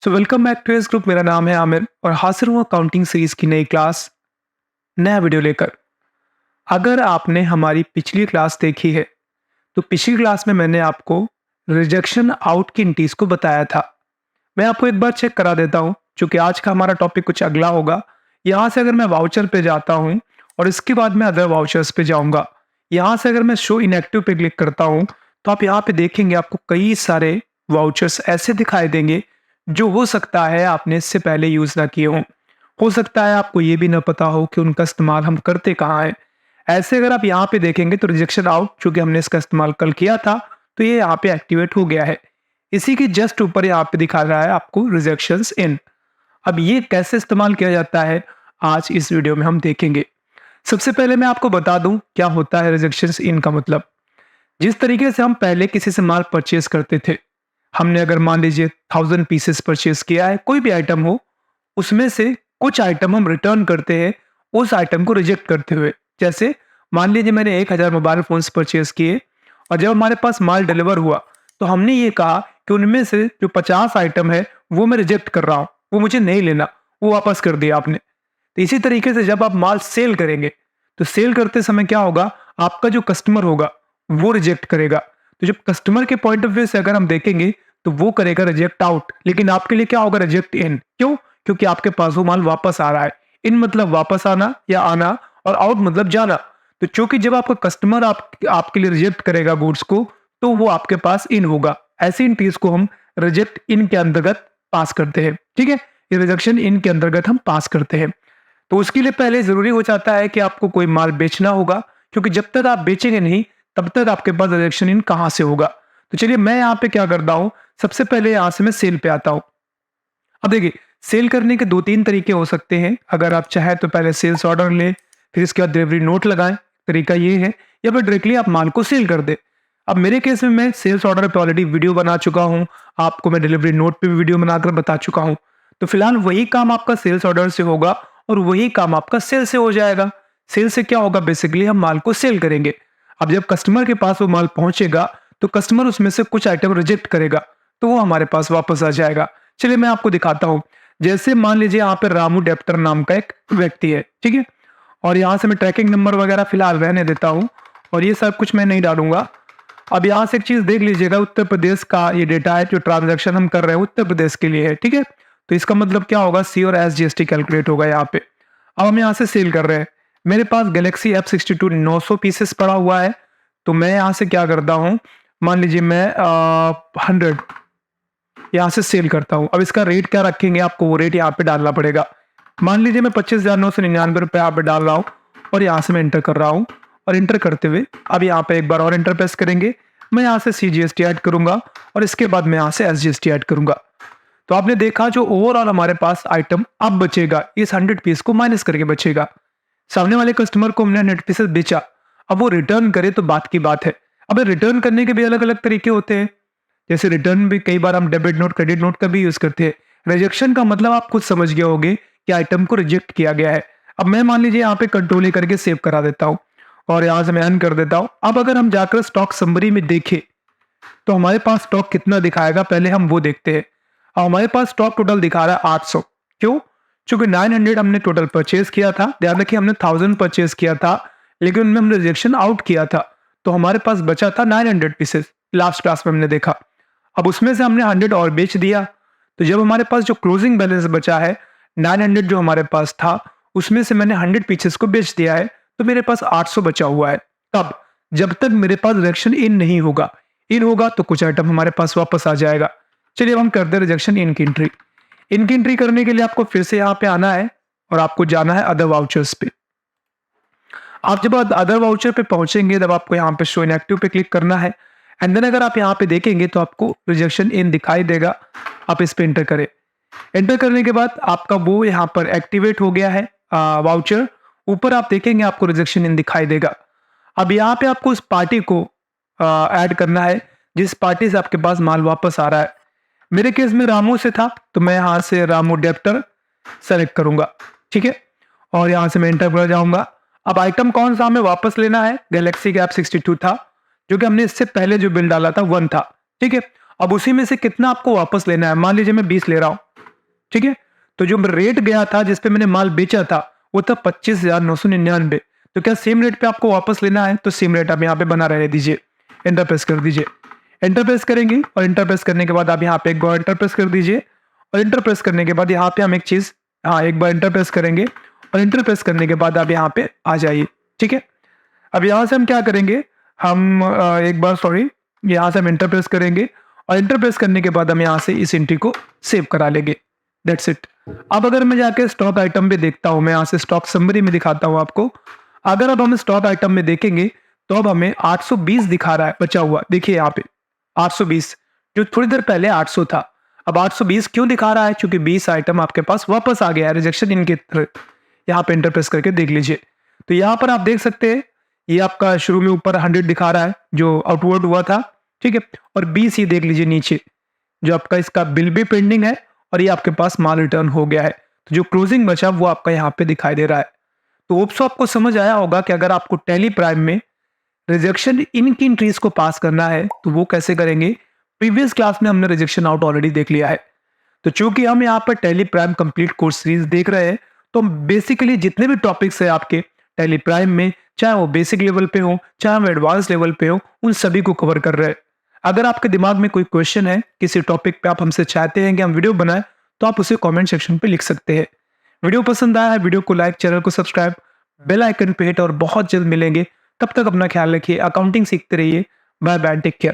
So welcome back to S group. मेरा नाम है आमिर और हाजिर हूँ अकाउंटिंग सीरीज की नई क्लास नया वीडियो लेकर। अगर आपने हमारी पिछली क्लास देखी है तो पिछली क्लास में मैंने आपको रिजेक्शन आउट की इंटीज को बताया था। मैं आपको एक बार चेक करा देता हूँ क्योंकि आज का हमारा टॉपिक कुछ अगला होगा। यहाँ से अगर मैं वाउचर पे जाता हूँ और इसके बाद मैं अदर वाउचर्स पे जाऊँगा। यहाँ से अगर मैं शो इनएक्टिव पे क्लिक करता हूँ तो आप यहाँ पे देखेंगे आपको कई सारे वाउचर्स ऐसे दिखाई देंगे जो हो सकता है आपने इससे पहले यूज ना किए हों। हो सकता है आपको ये भी ना पता हो कि उनका इस्तेमाल हम करते कहाँ हैं। ऐसे अगर आप यहाँ पे देखेंगे तो रिजेक्शन आउट चूंकि हमने इसका इस्तेमाल कल किया था तो ये यहाँ पे एक्टिवेट हो गया है। इसी के जस्ट ऊपर यहाँ पे दिखा रहा है आपको रिजेक्शंस इन। अब ये कैसे इस्तेमाल किया जाता है आज इस वीडियो में हम देखेंगे। सबसे पहले मैं आपको बता दूं क्या होता है रिजेक्शंस इन का मतलब। जिस तरीके से हम पहले किसी से माल परचेज करते थे, हमने अगर मान लीजिए 1000 पीसेस परचेज किया है, कोई भी आइटम हो, उसमें से कुछ आइटम हम रिटर्न करते हैं उस आइटम को रिजेक्ट करते हुए। जैसे मान लीजिए मैंने 1000 मोबाइल फोन्स परचेज किए और जब हमारे पास माल डिलीवर हुआ तो हमने ये कहा कि उनमें से जो 50 आइटम है वो मैं रिजेक्ट कर रहा हूँ, वो मुझे नहीं लेना, वो वापस कर दिया आपने। तो इसी तरीके से जब आप माल सेल करेंगे तो सेल करते समय क्या होगा, आपका जो कस्टमर होगा वो रिजेक्ट करेगा। तो जब कस्टमर के पॉइंट ऑफ व्यू से अगर हम देखेंगे तो वो करेगा रिजेक्ट आउट, लेकिन आपके लिए क्या होगा, रिजेक्ट इन। क्यों? क्योंकि आपके पास वो माल वापस आ रहा है। इन मतलब वापस आना या आना और आउट मतलब जाना। तो चूंकि जब आपका कस्टमर आपके लिए रिजेक्ट करेगा गुड्स को तो वो आपके पास इन होगा। ऐसी इंटीज को हम रिजेक्ट इन के अंतर्गत पास करते हैं। ठीक है, ये रिजेक्शन इन के अंतर्गत हम पास करते हैं। तो उसके लिए पहले जरूरी हो जाता है कि आपको कोई माल बेचना होगा, क्योंकि जब तक आप बेचेंगे नहीं तब तक आपके पास रिजेक्शन इन कहां से होगा। तो चलिए मैं यहाँ पे क्या करता हूँ, सबसे पहले यहाँ से मैं सेल पे आता हूँ। अब देखिए सेल करने के 2-3 तरीके हो सकते हैं। अगर आप चाहे तो पहले सेल्स ऑर्डर ले, फिर इसके बाद डिलीवरी नोट लगाएं, तरीका ये है, या फिर डायरेक्टली आप माल को सेल कर दे। अब मेरे केस में मैं सेल्स ऑर्डर पे ऑलरेडी वीडियो बना चुका हूँ, आपको मैं डिलीवरी नोट पे भी वीडियो बनाकर बता चुका हूँ। तो फिलहाल वही काम आपका सेल्स ऑर्डर से होगा और वही काम आपका सेल से हो जाएगा। सेल से क्या होगा, बेसिकली हम माल को सेल करेंगे। अब जब कस्टमर के पास वो माल पहुंचेगा तो कस्टमर उसमें से कुछ आइटम रिजेक्ट करेगा तो वो हमारे पास वापस आ जाएगा। चलिए मैं आपको दिखाता हूं। जैसे मान लीजिए यहाँ पे रामू डेप्टर नाम का एक व्यक्ति है, ठीक है, और यहाँ से मैं ट्रैकिंग नंबर वगैरह फिलहाल रहने देता हूँ और ये सब कुछ मैं नहीं डालूंगा। अब यहाँ से एक चीज देख लीजिएगा, उत्तर प्रदेश का ये डेटा है, जो ट्रांजैक्शन हम कर रहे हैं उत्तर प्रदेश के लिए है। ठीक है, तो इसका मतलब क्या होगा, सी और एस जीएसटी कैलकुलेट होगा यहाँ पे। अब हम यहाँ से सेल कर रहे हैं, मेरे पास गैलेक्सी F62 900 पीसेस पड़ा हुआ है। तो मैं यहाँ से क्या करता हूँ, मान लीजिए मैं 100 यहाँ से सेल करता हूँ। अब इसका रेट क्या रखेंगे, आपको वो रेट यहाँ पे डालना पड़ेगा। मान लीजिए मैं 25,999 रुपये यहाँ पे डाल रहा हूँ और यहाँ से मैं इंटर कर रहा हूँ। और इंटर करते हुए अब यहाँ पे एक बार और इंटर प्रेस करेंगे, मैं यहाँ से CGST ऐड करूंगा और इसके बाद मैं यहाँ से SGST ऐड करूंगा। तो आपने देखा जो ओवरऑल हमारे पास आइटम अब बचेगा इस 100 पीस को माइनस करके बचेगा। सामने वाले कस्टमर को हमने 100 पीसेस बेचा, अब वो रिटर्न करे तो बात की बात है। अब रिटर्न करने के भी अलग अलग तरीके होते हैं। जैसे रिटर्न भी कई बार हम डेबिट नोट क्रेडिट नोट का भी यूज करते हैं। रिजेक्शन का मतलब आप खुद समझ गए होंगे कि आइटम को रिजेक्ट किया गया है। अब मैं मान लीजिए यहाँ पे कंट्रोल ए करके सेव करा देता हूँ और यहाँ से मैं अन कर देता हूँ। अब अगर हम जाकर स्टॉक समरी में देखें तो हमारे पास स्टॉक कितना दिखाएगा, पहले हम वो देखते हैं। अब हमारे पास स्टॉक टोटल दिखा रहा है 800। क्यों? चूंकि 900 हमने टोटल परचेज किया था। ध्यान रखिए हमने 1000 परचेज किया था लेकिन उनमें हमने रिजेक्शन आउट किया था, तो हमारे पास बचा था 900 पीसेस। लास्ट क्लास में हमने देखा। अब उसमें से हमने 100 और बेच दिया, तो जब हमारे पास जो क्लोजिंग बैलेंस बचा है 900 जो हमारे पास था उसमें से मैंने 100 पीसेस को बेच दिया है, तो मेरे पास 800 बचा हुआ है। तब जब तक मेरे पास रिजेक्शन इन नहीं होगा, इन होगा तो कुछ आइटम हमारे पास वापस आ जाएगा। चलिए अब हम करते हैं रिजेक्शन इन की एंट्री। इनकी एंट्री करने के लिए आपको फिर से यहाँ पे आना है और आपको जाना है अदर वाउचर्स पे। आप जब अदर वाउचर पे पहुंचेंगे तब आपको यहाँ पे शो इनएक्टिव पे क्लिक करना है एंड देन अगर आप यहाँ पे देखेंगे तो आपको रिजेक्शन इन दिखाई देगा। आप इस पे एंटर करें। एंटर करने के बाद आपका वो यहाँ पर एक्टिवेट हो गया है वाउचर। ऊपर आप देखेंगे आपको रिजेक्शन इन दिखाई देगा। अब यहाँ पे आपको उस पार्टी को ऐड करना है जिस पार्टी से आपके पास माल वापस आ रहा है। मेरे केस में रामू से था तो मैं यहाँ से रामू डेप्टर सेलेक्ट करूंगा, ठीक है, और यहाँ से मैं एंटर कर जाऊंगा। अब आइटम कौन सा हमें वापस लेना है, गैलेक्सी का F62 था जो कि हमने इससे पहले जो बिल डाला था 1 था, ठीक है। अब उसी में से कितना आपको वापस लेना है, मान लीजिए मैं 20 ले रहा हूँ ठीक है। तो जो रेट गया था जिस पे मैंने माल बेचा था वो था 25,999। तो क्या सेम रेट पे आपको वापस लेना है तो सेम रेट आप यहाँ पे बना रहने दीजिए, एंटर प्रेस कर दीजिए। एंटर प्रेस करेंगे और एंटर प्रेस करने के बाद आप यहाँ पे एक बार एंटर प्रेस कर दीजिए और एंटर प्रेस करने के बाद यहाँ पे हम एक चीज, हाँ, एक बार एंटर प्रेस करेंगे और एंटर प्रेस करने के बाद आप यहाँ पे आ जाइए। ठीक है। अब यहाँ से हम क्या करेंगे, हम एक बार सॉरी, यहाँ से हम एंटर प्रेस करेंगे और एंटर प्रेस करने के बाद हम यहाँ से इस एंट्री को सेव करा लेंगे। That's it. अब अगर मैं जाके स्टॉक आइटम पे देखता हूँ, मैं यहाँ से स्टॉक समरी में दिखाता हूँ आपको। अगर अब हम स्टॉक आइटम में देखेंगे तो अब हमें 820 दिखा रहा है बचा हुआ। देखिए यहाँ पे 820, जो थोड़ी देर पहले 800 था। अब 820 क्यों दिखा रहा है? क्योंकि 20 आइटम आपके पास वापस आ गया है रिजेक्शन इनके थ्रू। यहाँ पे एंटर प्रेस करके देख लीजिए। तो यहाँ पर आप देख सकते हैं ये आपका शुरू में ऊपर 100 दिखा रहा है जो आउटवर्ड हुआ था। ठीक है। और 20 ये देख लीजिए नीचे जो आपका इसका बिल भी पेंडिंग है और ये आपके पास माल रिटर्न हो गया है। तो जो क्लोजिंग बचा वो आपका यहाँ पे दिखाई दे रहा है। तो होप्स आपको समझ आया होगा कि अगर आपको टैली प्राइम में रिजेक्शन इन की एंट्रीज को पास करना है तो वो कैसे करेंगे। प्रीवियस क्लास में हमने रिजेक्शन आउट ऑलरेडी देख लिया है। तो चूंकि हम यहाँ पर tally prime complete course series देख रहे हैं तो बेसिकली जितने भी टॉपिक्स है आपके टैली प्राइम में, चाहे वो बेसिक लेवल पे हो चाहे वो एडवांस लेवल पे हो, उन सभी को कवर कर रहे हैं। अगर आपके दिमाग में कोई क्वेश्चन है किसी टॉपिक पे आप हमसे चाहते हैं कि हम वीडियो बनाए तो आप उसे कमेंट सेक्शन पे लिख सकते हैं। वीडियो पसंद आया है वीडियो को लाइक, चैनल को सब्सक्राइब, बेल आइकन पे हिट और बहुत जल्द मिलेंगे। तब तक अपना ख्याल रखिए, अकाउंटिंग सीखते रहिए। Bye bye, take care.